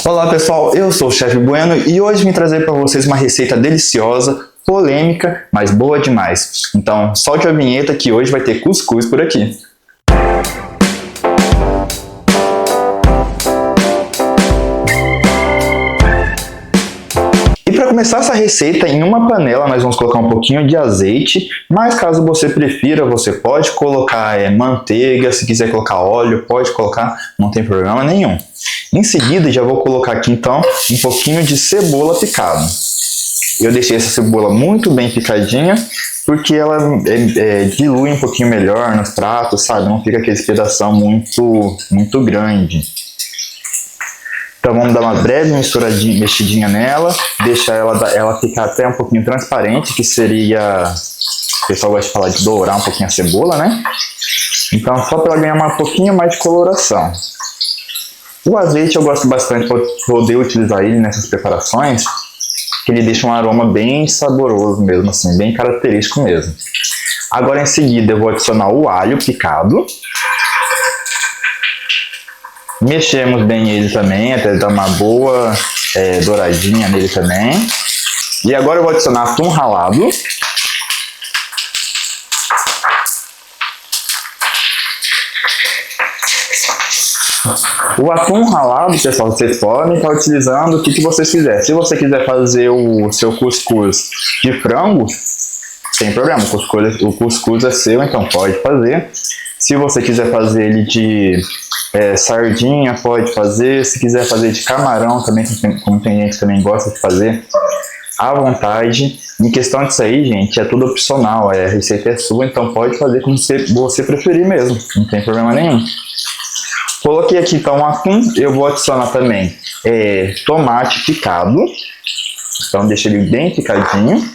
Olá pessoal, eu sou o Chefe Bueno e hoje vim trazer para vocês uma receita deliciosa, polêmica, mas boa demais. Então solte a vinheta que hoje vai ter cuscuz por aqui. E para começar essa receita, em uma panela nós vamos colocar um pouquinho de azeite, mas caso você prefira, você pode colocar manteiga, se quiser colocar óleo, pode colocar, não tem problema nenhum. Em seguida, já vou colocar aqui então um pouquinho de cebola picada. Eu deixei essa cebola muito bem picadinha, porque ela dilui um pouquinho melhor nos pratos, sabe? Não fica aquele pedação muito grande. Então vamos dar uma breve mexidinha nela, deixar ela ficar até um pouquinho transparente, que seria, o pessoal gosta de falar de dourar um pouquinho a cebola, né? Então só para ela ganhar um pouquinho mais de coloração. O azeite eu gosto bastante para poder utilizar ele nessas preparações, que ele deixa um aroma bem saboroso mesmo, assim, bem característico mesmo. Agora em seguida eu vou adicionar o alho picado. Mexemos bem ele também, até dar uma boa douradinha nele também. E agora eu vou adicionar atum ralado. O atum ralado, pessoal, vocês podem estar utilizando o que vocês quiserem. Se você quiser fazer o seu cuscuz de frango, sem problema, o cuscuz é seu, então pode fazer. Se você quiser fazer ele de sardinha, pode fazer. Se quiser fazer de camarão também, como tem gente que também gosta de fazer, à vontade. Em questão disso aí, gente, é tudo opcional, a receita é sua, então pode fazer como você preferir mesmo, não tem problema nenhum. Coloquei aqui então o atum, eu vou adicionar também tomate picado, então deixa ele bem picadinho.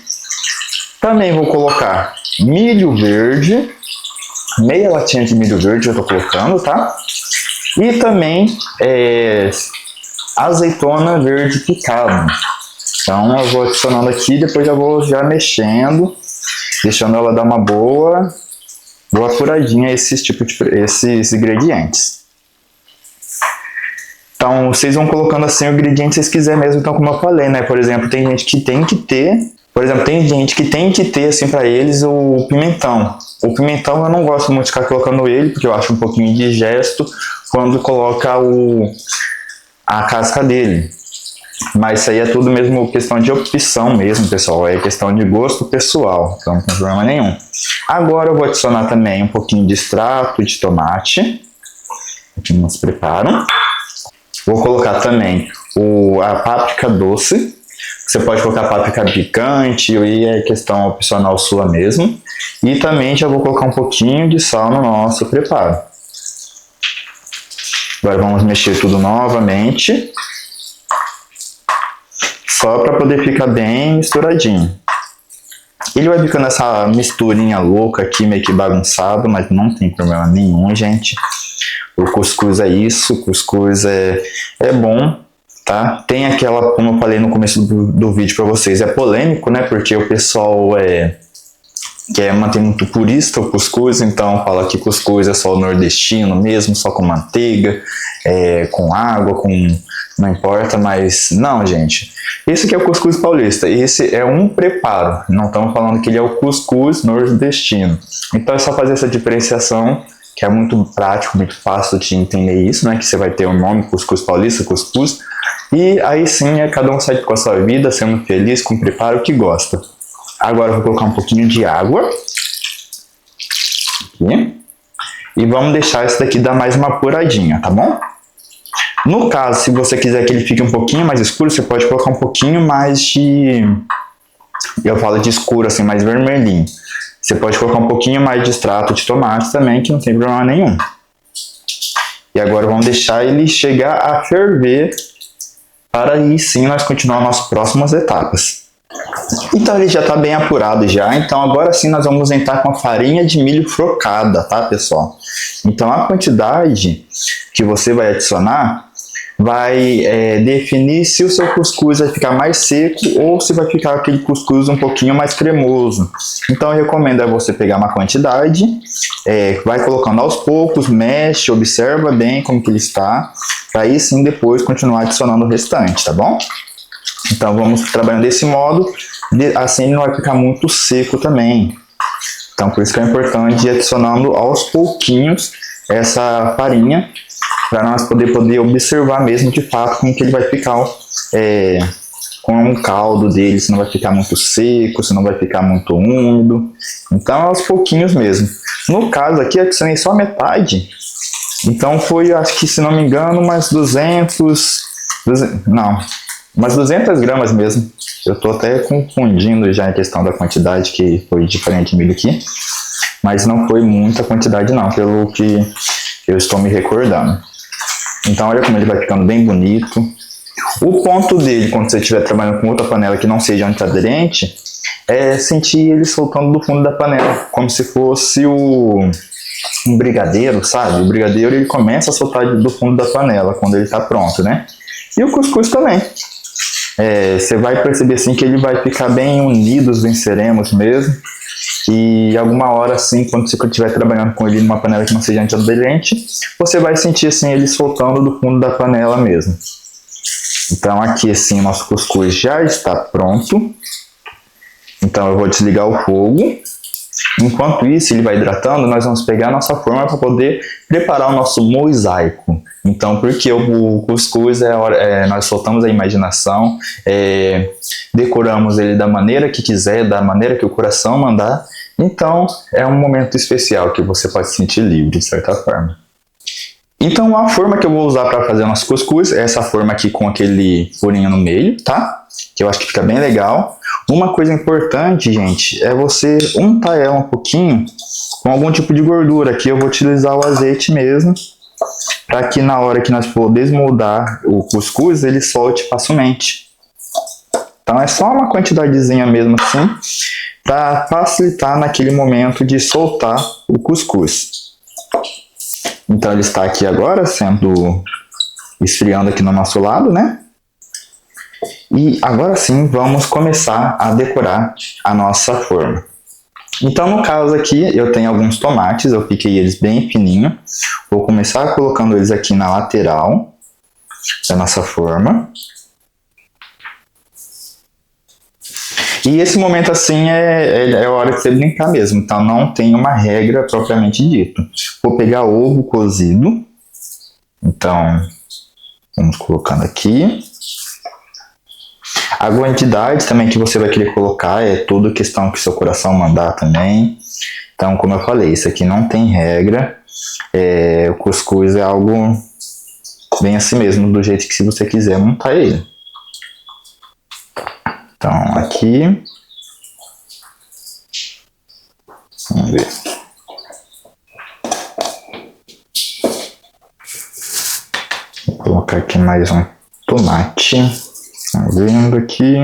Também vou colocar milho verde, meia latinha de milho verde eu tô colocando, tá? E também azeitona verde picada. Então eu vou adicionando aqui, depois já vou mexendo, deixando ela dar uma boa furadinha a esses ingredientes. Então, vocês vão colocando assim o ingrediente que vocês quiserem mesmo, então como eu falei, né? Por exemplo, tem gente que tem que ter, assim, pra eles o pimentão. O pimentão eu não gosto muito de ficar colocando ele, porque eu acho um pouquinho indigesto quando coloca a casca dele. Mas isso aí é tudo mesmo questão de opção mesmo, pessoal. É questão de gosto pessoal, então não tem problema nenhum. Agora eu vou adicionar também um pouquinho de extrato de tomate. Aqui nós preparamos. Vou colocar também a páprica doce. Você pode colocar páprica picante, e é questão opcional sua mesmo. E também já vou colocar um pouquinho de sal no nosso preparo. Agora vamos mexer tudo novamente. Só para poder ficar bem misturadinho. Ele vai ficando essa misturinha louca aqui, meio que bagunçado, mas não tem problema nenhum, gente. O cuscuz é isso, o cuscuz é bom, tá? Tem aquela, como eu falei no começo do vídeo para vocês, é polêmico, né? Porque o pessoal quer manter muito purista o cuscuz, então fala que cuscuz é só nordestino mesmo, só com manteiga, com água, não importa, mas não, gente. Esse aqui é o cuscuz paulista, esse é um preparo, não estamos falando que ele é o cuscuz nordestino. Então é só fazer essa diferenciação, que é muito prático, muito fácil de entender isso, né? Que você vai ter o nome cuscuz paulista, cuscuz, e aí sim cada um sai com a sua vida, sendo feliz com o preparo que gosta. Agora eu vou colocar um pouquinho de água aqui, e vamos deixar isso daqui dar mais uma apuradinha, tá bom? No caso, se você quiser que ele fique um pouquinho mais escuro, você pode colocar um pouquinho mais eu falo de escuro, assim, mais vermelhinho. Você pode colocar um pouquinho mais de extrato de tomate também, que não tem problema nenhum. E agora vamos deixar ele chegar a ferver, para aí sim nós continuar nas próximas etapas. Então ele já está bem apurado já, então agora sim nós vamos entrar com a farinha de milho flocada, tá, pessoal? Então a quantidade que você vai adicionar vai definir se o seu cuscuz vai ficar mais seco ou se vai ficar aquele cuscuz um pouquinho mais cremoso. Então eu recomendo você pegar uma quantidade vai colocando aos poucos, mexe, observa bem como que ele está, para aí sim depois continuar adicionando o restante, tá bom? Então vamos trabalhando desse modo, assim ele não vai ficar muito seco também. Então por isso que é importante ir adicionando aos pouquinhos essa farinha, para nós poder observar mesmo de fato como que ele vai ficar com o caldo dele, se não vai ficar muito seco, se não vai ficar muito úmido. Então aos pouquinhos mesmo. No caso aqui, adicionei só metade. Então foi, acho que se não me engano, umas 200 não, umas 200 gramas mesmo. Eu estou até confundindo já a questão da quantidade, que foi diferente de milho aqui. Mas não foi muita quantidade não, pelo que eu estou me recordando. Então olha como ele vai ficando bem bonito. O ponto dele, quando você estiver trabalhando com outra panela que não seja antiaderente, é sentir ele soltando do fundo da panela, como se fosse um brigadeiro, sabe? O brigadeiro ele começa a soltar do fundo da panela quando ele está pronto, né? E o cuscuz também. Você vai perceber assim que ele vai ficar bem unido, os venceremos mesmo. E alguma hora assim, quando você estiver trabalhando com ele numa panela que não seja antiaderente, você vai sentir assim ele soltando do fundo da panela mesmo. Então aqui assim o nosso cuscuz já está pronto. Então eu vou desligar o fogo. Enquanto isso ele vai hidratando, nós vamos pegar a nossa forma para poder preparar o nosso mosaico. Então porque o cuscuz nós soltamos a imaginação, decoramos ele da maneira que quiser, da maneira que o coração mandar. Então é um momento especial que você pode se sentir livre de certa forma. Então a forma que eu vou usar para fazer o nosso cuscuz é essa forma aqui com aquele furinho no meio, tá? Que eu acho que fica bem legal. Uma coisa importante, gente, é você untar ela um pouquinho com algum tipo de gordura. Aqui eu vou utilizar o azeite mesmo, para que na hora que nós for desmoldar o cuscuz, ele solte facilmente. Então é só uma quantidadezinha mesmo assim, para facilitar naquele momento de soltar o cuscuz. Então ele está aqui agora, esfriando aqui no nosso lado, né? E agora sim, vamos começar a decorar a nossa forma. Então no caso aqui, eu tenho alguns tomates, eu piquei eles bem fininho. Vou começar colocando eles aqui na lateral da nossa forma. E esse momento assim é a hora de você brincar mesmo, então não tem uma regra propriamente dito. Vou pegar ovo cozido, então vamos colocando aqui. A quantidade também que você vai querer colocar é tudo questão que seu coração mandar também. Então, como eu falei, isso aqui não tem regra, o cuscuz é algo bem assim mesmo, do jeito que se você quiser montar ele. Então, aqui, vamos ver. Vou colocar aqui mais um tomate. Vamos vendo aqui.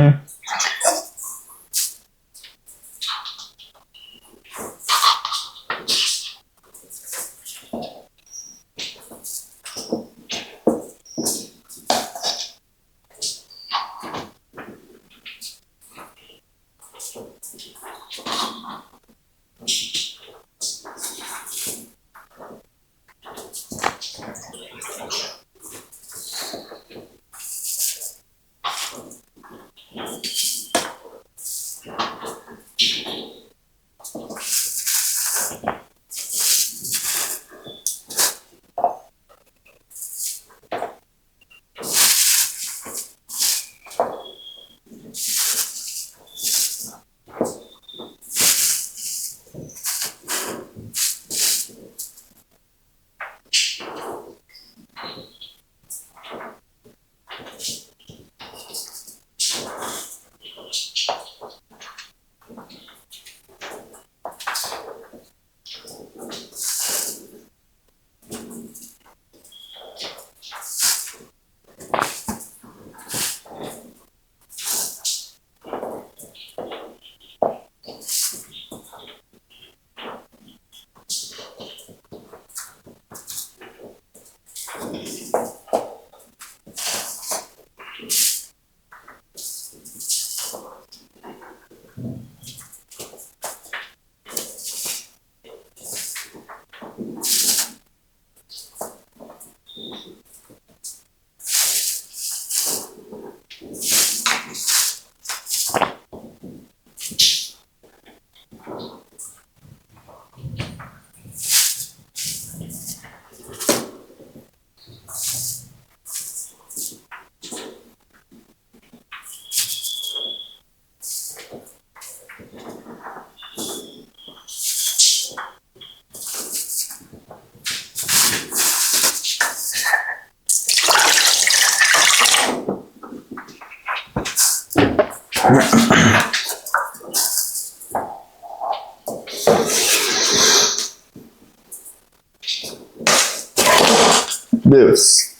Deus.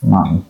Mano.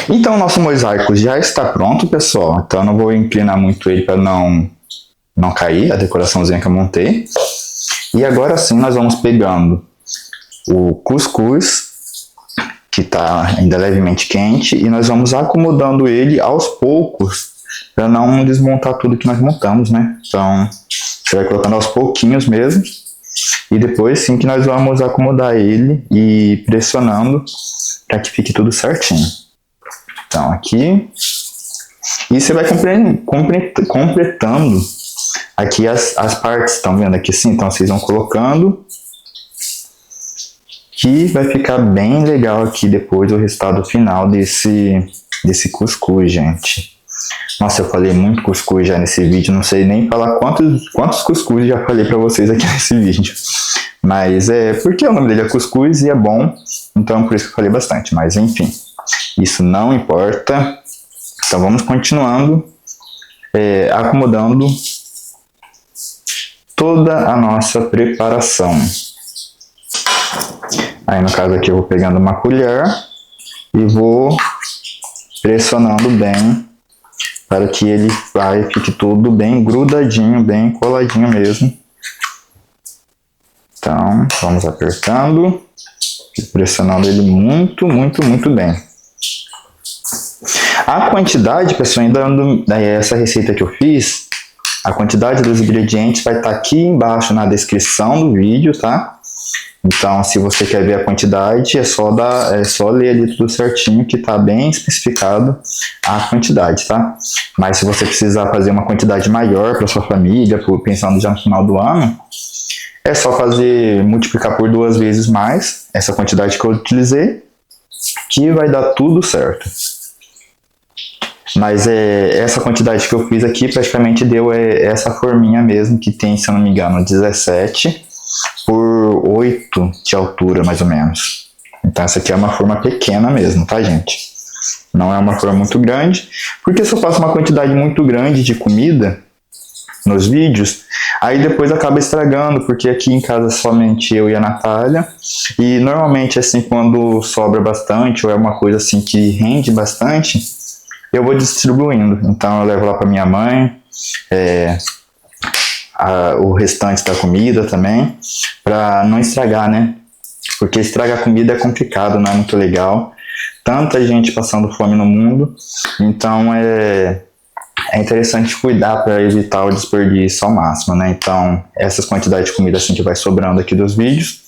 Então, o nosso mosaico já está pronto, pessoal. Então, eu não vou inclinar muito ele para não cair a decoraçãozinha que eu montei. E agora sim, nós vamos pegando o cuscuz, que está ainda levemente quente, e nós vamos acomodando ele aos poucos, para não desmontar tudo que nós montamos, né? Então, você vai colocando aos pouquinhos mesmo, e depois sim que nós vamos acomodar ele e pressionando para que fique tudo certinho. Então, aqui. E você vai completando aqui as partes, estão vendo aqui assim? Então, vocês vão colocando. Que vai ficar bem legal aqui depois o resultado final desse cuscuz, gente. Nossa, eu falei muito cuscuz já nesse vídeo. Não sei nem falar quantos cuscuz já falei pra vocês aqui nesse vídeo. Mas é porque o nome dele é cuscuz e é bom. Então, por isso que eu falei bastante. Mas, enfim. Isso não importa. Então vamos continuando acomodando toda a nossa preparação. Aí no caso aqui eu vou pegando uma colher e vou pressionando bem para que ele fique tudo bem grudadinho, bem coladinho mesmo. Então vamos apertando e pressionando ele muito, muito, muito bem. A quantidade, pessoal, ainda essa receita que eu fiz, a quantidade dos ingredientes vai estar aqui embaixo na descrição do vídeo, tá? Então, se você quer ver a quantidade, é só ler ali tudo certinho, que tá bem especificado a quantidade, tá? Mas se você precisar fazer uma quantidade maior para sua família, pensando já no final do ano, é só multiplicar por 2 vezes mais essa quantidade que eu utilizei, que vai dar tudo certo. Mas essa quantidade que eu fiz aqui praticamente deu essa forminha mesmo, que tem, se eu não me engano, 17 por 8 de altura, mais ou menos. Então essa aqui é uma forma pequena mesmo, tá, gente? Não é uma forma muito grande, porque se eu faço uma quantidade muito grande de comida nos vídeos, aí depois acaba estragando, porque aqui em casa somente eu e a Natália, e normalmente assim, quando sobra bastante, ou é uma coisa assim que rende bastante, eu vou distribuindo. Então eu levo lá para minha mãe, o restante da comida também, para não estragar, né? Porque estragar comida é complicado, não é muito legal. Tanta gente passando fome no mundo, então é interessante cuidar para evitar o desperdício ao máximo, né? Então essas quantidades de comida assim que vai sobrando aqui dos vídeos,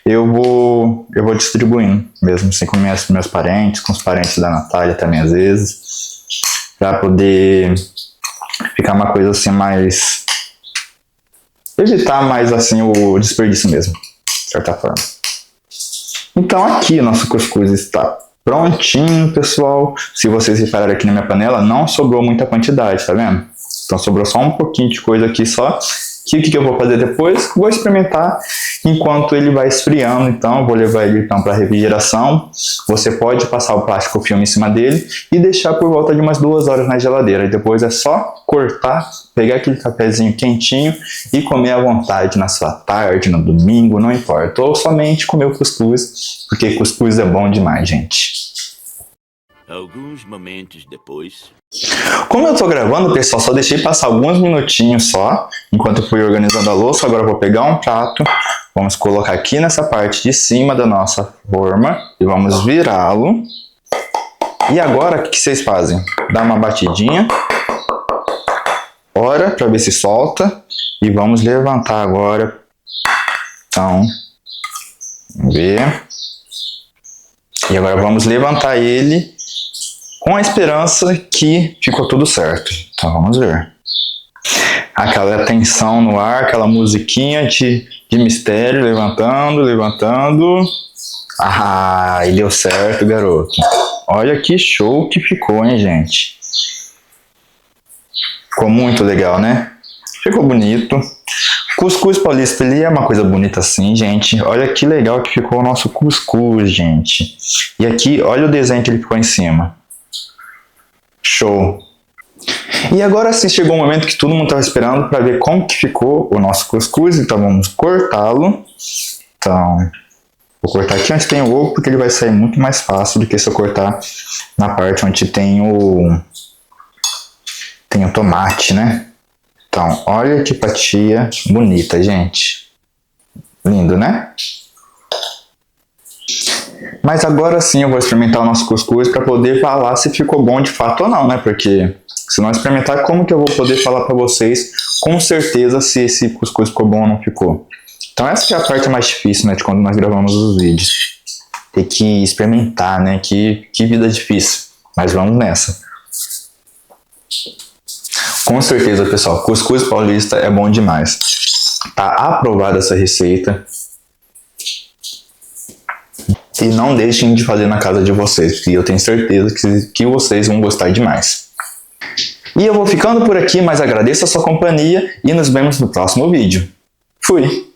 eu vou distribuindo, mesmo assim com meus parentes, com os parentes da Natália também às vezes, para poder ficar uma coisa assim mais... evitar mais assim o desperdício mesmo, de certa forma. Então aqui o nosso cuscuz está prontinho, pessoal. Se vocês repararem aqui na minha panela, não sobrou muita quantidade, tá vendo? Então sobrou só um pouquinho de coisa aqui só. O que eu vou fazer depois? Vou experimentar enquanto ele vai esfriando. Então eu vou levar ele então para refrigeração. Você pode passar o plástico filme em cima dele e deixar por volta de umas 2 horas na geladeira. E depois é só cortar, pegar aquele cafezinho quentinho e comer à vontade na sua tarde, no domingo, não importa. Ou somente comer o cuscuz, porque cuscuz é bom demais, gente. Alguns momentos depois... Como eu tô gravando, pessoal, só deixei passar alguns minutinhos só, enquanto eu fui organizando a louça. Agora eu vou pegar um prato, vamos colocar aqui nessa parte de cima da nossa forma e vamos virá-lo. E agora, o que vocês fazem? Dá uma batidinha, ora, para ver se solta, e vamos levantar agora. Então, vamos ver. E agora vamos levantar ele com a esperança que ficou tudo certo. Então vamos ver. Aquela tensão no ar, aquela musiquinha de mistério, levantando, levantando. Ah, e deu certo, garoto. Olha que show que ficou, hein, gente? Ficou muito legal, né? Ficou bonito. Cuscuz paulista, ele é uma coisa bonita assim, gente. Olha que legal que ficou o nosso cuscuz, gente. E aqui, olha o desenho que ele ficou em cima. Show. E agora sim chegou o momento que todo mundo estava esperando para ver como que ficou o nosso cuscuz. Então vamos cortá-lo. Então, vou cortar aqui onde tem o ovo, porque ele vai sair muito mais fácil do que se eu cortar na parte onde tem o tomate, né? Então, olha que fatia bonita, gente. Lindo, né? Mas agora sim eu vou experimentar o nosso cuscuz para poder falar se ficou bom de fato ou não, né? Porque se não experimentar, como que eu vou poder falar para vocês com certeza se esse cuscuz ficou bom ou não ficou? Então essa que é a parte mais difícil, né, de quando nós gravamos os vídeos. Ter que experimentar, né? Que vida difícil. Mas vamos nessa. Com certeza, pessoal, cuscuz paulista é bom demais. Tá aprovada essa receita. E não deixem de fazer na casa de vocês, porque eu tenho certeza que vocês vão gostar demais. E eu vou ficando por aqui, mas agradeço a sua companhia e nos vemos no próximo vídeo. Fui!